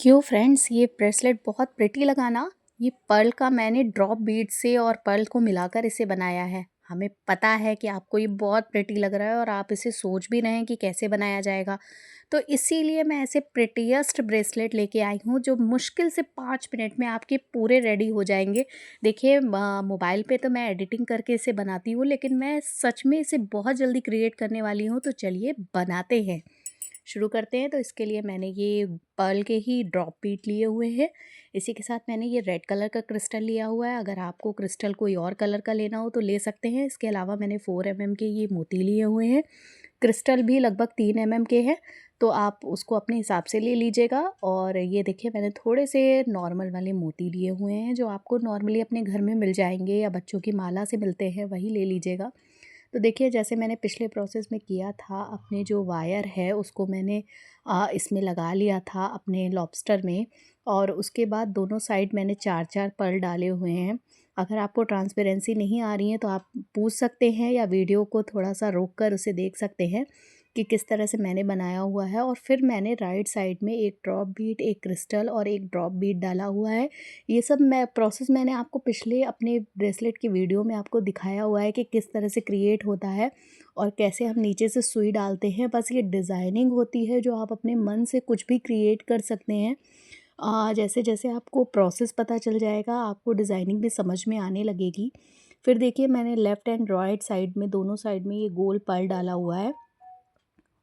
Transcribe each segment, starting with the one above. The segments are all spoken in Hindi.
क्यों फ्रेंड्स, ये ब्रेसलेट बहुत प्रिटी लगा ना। ये पर्ल का मैंने ड्रॉप बीड से और पर्ल को मिलाकर इसे बनाया है। हमें पता है कि आपको ये बहुत प्रिटी लग रहा है और आप इसे सोच भी रहे हैं कि कैसे बनाया जाएगा। तो इसीलिए मैं ऐसे प्रिटीएस्ट ब्रेसलेट लेके आई हूँ जो मुश्किल से 5 मिनट में आपके पूरे रेडी हो जाएंगे। देखिए, मोबाइल पे तो मैं एडिटिंग करके इसे बनाती हूँ, लेकिन मैं सच में इसे बहुत जल्दी क्रिएट करने वाली हूँ। तो चलिए बनाते हैं, शुरू करते हैं। तो इसके लिए मैंने ये पर्ल के ही ड्रॉप बीट लिए हुए हैं। इसी के साथ मैंने ये रेड कलर का क्रिस्टल लिया हुआ है। अगर आपको क्रिस्टल कोई और कलर का लेना हो तो ले सकते हैं। इसके अलावा मैंने 4 के ये मोती लिए हुए हैं। क्रिस्टल भी लगभग 3 के हैं, तो आप उसको अपने हिसाब से ले लीजिएगा। और ये देखिए, मैंने थोड़े से नॉर्मल वाले मोती लिए हुए हैं जो आपको नॉर्मली अपने घर में मिल जाएंगे या बच्चों की माला से मिलते हैं, वही ले लीजिएगा। तो देखिए, जैसे मैंने पिछले प्रोसेस में किया था, अपने जो वायर है उसको मैंने इसमें लगा लिया था अपने लॉबस्टर में। और उसके बाद दोनों साइड मैंने 4-4 पर्ल डाले हुए हैं। अगर आपको ट्रांसपेरेंसी नहीं आ रही है तो आप पूछ सकते हैं या वीडियो को थोड़ा सा रोक कर उसे देख सकते हैं कि किस तरह से मैंने बनाया हुआ है। और फिर मैंने राइट साइड में एक ड्रॉप बीट, एक क्रिस्टल और एक ड्रॉप बीट डाला हुआ है। ये सब मैंने आपको पिछले अपने ब्रेसलेट की वीडियो में आपको दिखाया हुआ है कि किस तरह से क्रिएट होता है और कैसे हम नीचे से सुई डालते हैं। बस ये डिज़ाइनिंग होती है जो आप अपने मन से कुछ भी क्रिएट कर सकते हैं। जैसे जैसे आपको प्रोसेस पता चल जाएगा, आपको डिज़ाइनिंग भी समझ में आने लगेगी। फिर देखिए, मैंने लेफ़्ट एंड राइट साइड में, दोनों साइड में ये गोल पर्ल डाला हुआ है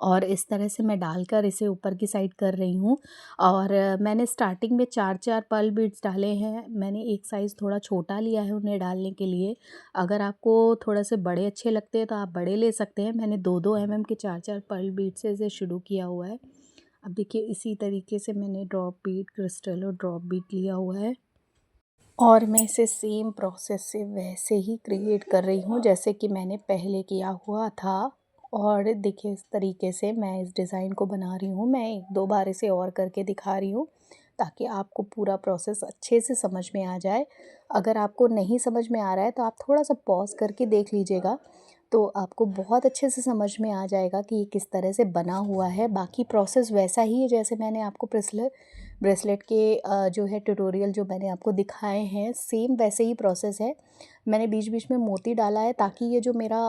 और इस तरह से मैं डालकर इसे ऊपर की साइड कर रही हूँ। और मैंने स्टार्टिंग में 4-4 पर्ल बीड्स डाले हैं। मैंने एक साइज़ थोड़ा छोटा लिया है उन्हें डालने के लिए। अगर आपको थोड़ा से बड़े अच्छे लगते हैं तो आप बड़े ले सकते हैं। मैंने 2-2 के 4-4 पर्ल बीड से इसे शुरू किया हुआ है। अब देखिए, इसी तरीके से मैंने ड्रॉप बीड, क्रिस्टल और ड्रॉप बीड लिया हुआ है और मैं इसे सेम प्रोसेस से वैसे ही क्रिएट कर रही हूँ जैसे कि मैंने पहले किया हुआ था। और देखिए, इस तरीके से मैं इस डिज़ाइन को बना रही हूँ। मैं 1-2 बार इसे और करके दिखा रही हूँ ताकि आपको पूरा प्रोसेस अच्छे से समझ में आ जाए। अगर आपको नहीं समझ में आ रहा है तो आप थोड़ा सा पॉज़ करके देख लीजिएगा, तो आपको बहुत अच्छे से समझ में आ जाएगा कि ये किस तरह से बना हुआ है। बाकी प्रोसेस वैसा ही है जैसे मैंने आपको ब्रेसलेट के जो है ट्यूटोरियल जो मैंने आपको दिखाए हैं, सेम वैसे ही प्रोसेस है। मैंने बीच बीच में मोती डाला है ताकि ये जो मेरा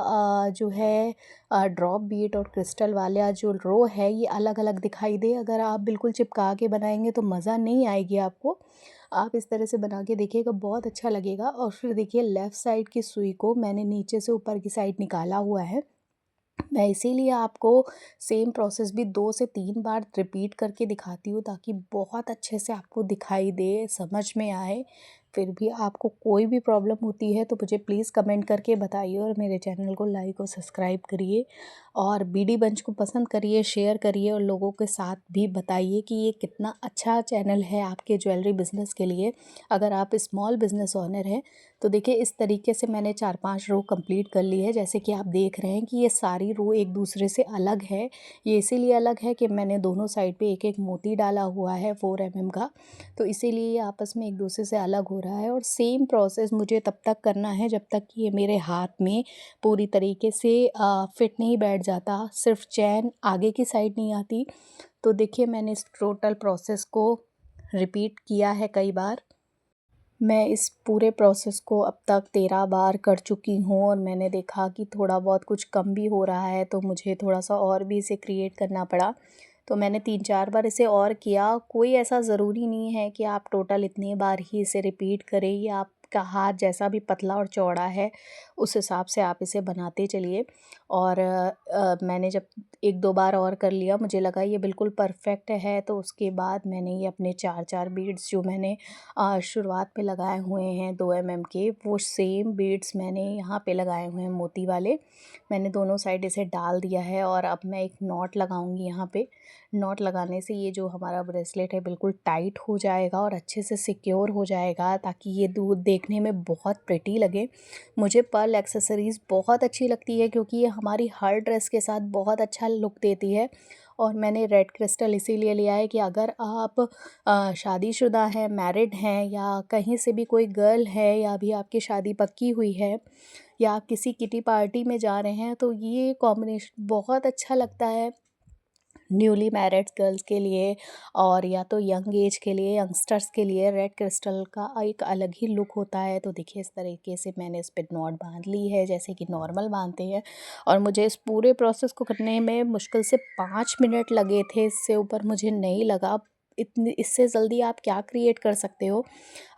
जो है ड्रॉप बीट और क्रिस्टल वाला जो रो है ये अलग अलग दिखाई दे। अगर आप बिल्कुल चिपका के बनाएंगे तो मज़ा नहीं आएगी आपको। आप इस तरह से बना के देखिएगा, बहुत अच्छा लगेगा। और फिर देखिए, लेफ़्ट साइड की सुई को मैंने नीचे से ऊपर की साइड निकाला हुआ है। मैं इसीलिए आपको सेम प्रोसेस भी 2 से 3 बार रिपीट करके दिखाती हूँ ताकि बहुत अच्छे से आपको दिखाई दे, समझ में आए। फिर भी आपको कोई भी प्रॉब्लम होती है तो मुझे प्लीज़ कमेंट करके बताइए और मेरे चैनल को लाइक और सब्सक्राइब करिए और बीडी बंच को पसंद करिए, शेयर करिए और लोगों के साथ भी बताइए कि ये कितना अच्छा चैनल है आपके ज्वेलरी बिज़नेस के लिए। अगर आप स्मॉल बिज़नेस ओनर हैं तो देखिए, इस तरीके से मैंने 4-5 रो कंप्लीट कर ली है। जैसे कि आप देख रहे हैं कि ये सारी रो एक दूसरे से अलग है। ये इसीलिए अलग है कि मैंने दोनों साइड पे एक एक मोती डाला हुआ है 4 का, तो इसीलिए ये आपस में एक दूसरे से अलग हो रहा है। और सेम प्रोसेस मुझे तब तक करना है जब तक कि ये मेरे हाथ में पूरी तरीके से फिट नहीं बैठ जाता, सिर्फ चैन आगे की साइड नहीं आती। तो देखिए, मैंने इस टोटल प्रोसेस को रिपीट किया है कई बार। मैं इस पूरे प्रोसेस को अब तक 13 बार कर चुकी हूँ और मैंने देखा कि थोड़ा बहुत कुछ कम भी हो रहा है, तो मुझे थोड़ा-सा और भी इसे क्रिएट करना पड़ा। तो मैंने 3-4 बार इसे और किया। कोई ऐसा ज़रूरी नहीं है कि आप टोटल इतनी बार ही इसे रिपीट करें। ये आपका हाथ जैसा भी पतला और चौड़ा है, उस हिसाब से आप इसे बनाते चलिए। और मैंने जब 1-2 बार और कर लिया, मुझे लगा ये बिल्कुल परफ़ेक्ट है, तो उसके बाद मैंने ये अपने 4-4 बीड्स जो मैंने शुरुआत में लगाए हुए हैं 2 के, वो सेम बीड्स मैंने यहाँ पे लगाए हुए हैं मोती वाले। मैंने दोनों साइड इसे डाल दिया है और अब मैं एक नॉट लगाऊंगी यहाँ पे। नॉट लगाने से ये जो हमारा ब्रेसलेट है बिल्कुल टाइट हो जाएगा और अच्छे से सिक्योर हो जाएगा ताकि ये दूर देखने में बहुत प्रिटी लगे। मुझे पर्ल एक्सेसरीज़ बहुत अच्छी लगती है क्योंकि ये हमारी हर ड्रेस के साथ बहुत अच्छा लुक देती है। और मैंने रेड क्रिस्टल इसीलिए लिया है कि अगर आप शादीशुदा हैं, मैरिड हैं या कहीं से भी कोई गर्ल है या अभी आपकी शादी पक्की हुई है या आप किसी किटी पार्टी में जा रहे हैं तो ये कॉम्बिनेशन बहुत अच्छा लगता है। न्यूली मैरिड गर्ल्स के लिए और या तो यंग एज के लिए, यंगस्टर्स के लिए रेड क्रिस्टल का एक अलग ही लुक होता है। तो देखिए इस तरीके से मैंने इस पे नॉट बांध ली है जैसे कि नॉर्मल बांधते हैं, और मुझे इस पूरे प्रोसेस को करने में मुश्किल से 5 मिनट लगे थे, इससे ऊपर मुझे नहीं लगा। इतनी इससे जल्दी आप क्या क्रिएट कर सकते हो।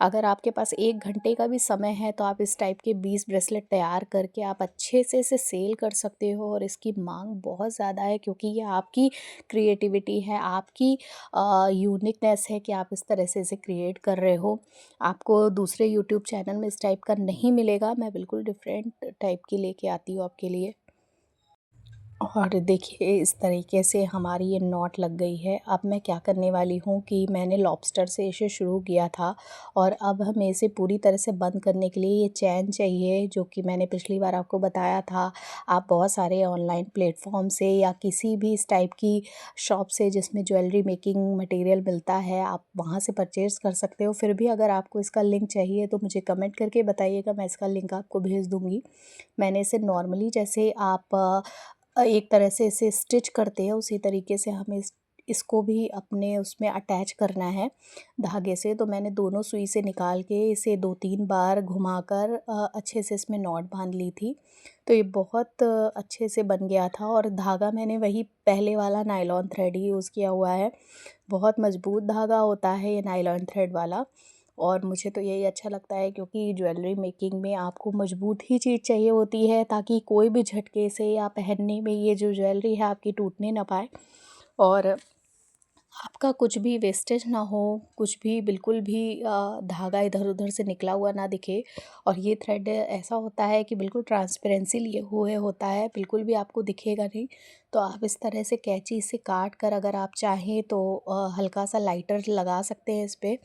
अगर आपके पास 1 घंटे का भी समय है तो आप इस टाइप के 20 ब्रेसलेट तैयार करके आप अच्छे से इसे सेल कर सकते हो, और इसकी मांग बहुत ज़्यादा है क्योंकि ये आपकी क्रिएटिविटी है, आपकी यूनिकनेस है कि आप इस तरह से इसे क्रिएट कर रहे हो। आपको दूसरे यूट्यूब चैनल में इस टाइप का नहीं मिलेगा। मैं बिल्कुल डिफरेंट टाइप की लेके आती हूँ आपके लिए। और देखिए इस तरीके से हमारी ये नॉट लग गई है। अब मैं क्या करने वाली हूँ कि मैंने लॉबस्टर से इसे शुरू किया था, और अब हमें इसे पूरी तरह से बंद करने के लिए ये चैन चाहिए, जो कि मैंने पिछली बार आपको बताया था। आप बहुत सारे ऑनलाइन प्लेटफॉर्म से या किसी भी इस टाइप की शॉप से जिसमें ज्वेलरी मेकिंग मटेरियल मिलता है, आप वहाँ से परचेज़ कर सकते हो। फिर भी अगर आपको इसका लिंक चाहिए तो मुझे कमेंट करके बताइएगा, मैं इसका लिंक आपको भेज दूँगी। मैंने इसे नॉर्मली जैसे आप एक तरह से इसे स्टिच करते हैं उसी तरीके से हमें इसको भी अपने उसमें अटैच करना है धागे से। तो मैंने दोनों सुई से निकाल के इसे 2-3 बार घुमाकर अच्छे से इसमें नॉट बांध ली थी। तो ये बहुत अच्छे से बन गया था, और धागा मैंने वही पहले वाला नायलॉन थ्रेड ही यूज़ किया हुआ है। बहुत मज़बूत धागा होता है ये नायलॉन थ्रेड वाला, और मुझे तो यही अच्छा लगता है क्योंकि ज्वेलरी मेकिंग में आपको मजबूत ही चीज़ चाहिए होती है, ताकि कोई भी झटके से या पहनने में ये जो ज्वेलरी है आपकी टूटने ना पाए, और आपका कुछ भी वेस्टेज ना हो, कुछ भी बिल्कुल भी धागा इधर-उधर से निकला हुआ ना दिखे। और ये थ्रेड ऐसा होता है कि बिल्कुल ट्रांसपेरेंसी लिए हुए होता है, बिल्कुल भी आपको दिखेगा नहीं। तो आप इस तरह से कैंची से काट कर अगर आप चाहें तो हल्का-सा लाइटर लगा सकते हैं इस पे।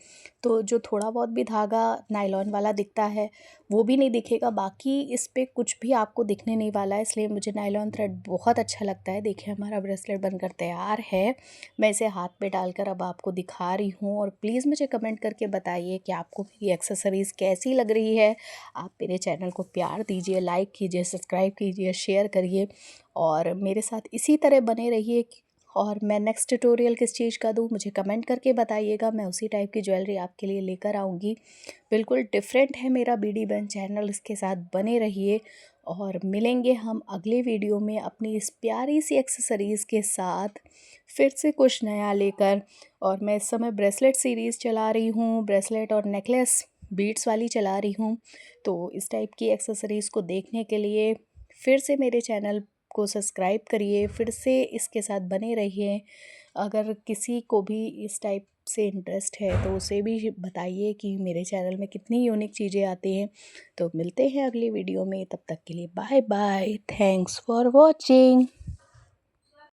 तो जो थोड़ा बहुत भी धागा नायलॉन वाला दिखता है, वो भी नहीं दिखेगा, बाकी इस पे कुछ भी आपको दिखने नहीं वाला है, इसलिए मुझे नायलॉन थ्रेड बहुत अच्छा लगता है। देखिए हमारा ब्रेसलेट बनकर तैयार है। मैं इसे हाथ में डालकर अब आपको दिखा रही हूँ, और प्लीज़ मुझे कमेंट करके बताइए कि आपको मेरी एक्सेसरीज़ कैसी लग रही है। आप मेरे चैनल को प्यार दीजिए, लाइक कीजिए, सब्सक्राइब कीजिए, शेयर करिए, और मेरे साथ इसी तरह बने रहिए। और मैं नेक्स्ट ट्यूटोरियल किस चीज़ का दूँ मुझे कमेंट करके बताइएगा, मैं उसी टाइप की ज्वेलरी आपके लिए लेकर आऊँगी। बिल्कुल डिफरेंट है मेरा बीडी बन चैनल, इसके साथ बने रहिए, और मिलेंगे हम अगले वीडियो में अपनी इस प्यारी सी एक्सेसरीज़ के साथ फिर से कुछ नया लेकर। और मैं इस समय ब्रेसलेट सीरीज़ चला रही हूँ, ब्रेसलेट और नेकलेस बीड्स वाली चला रही हूँ। तो इस टाइप की एक्सेसरीज़ को देखने के लिए फिर से मेरे चैनल को सब्सक्राइब करिए, फिर से इसके साथ बने रहिए। अगर किसी को भी इस टाइप से इंटरेस्ट है तो उसे भी बताइए कि मेरे चैनल में कितनी यूनिक चीज़ें आती हैं। तो मिलते हैं अगली वीडियो में, तब तक के लिए bye bye, thanks for watching.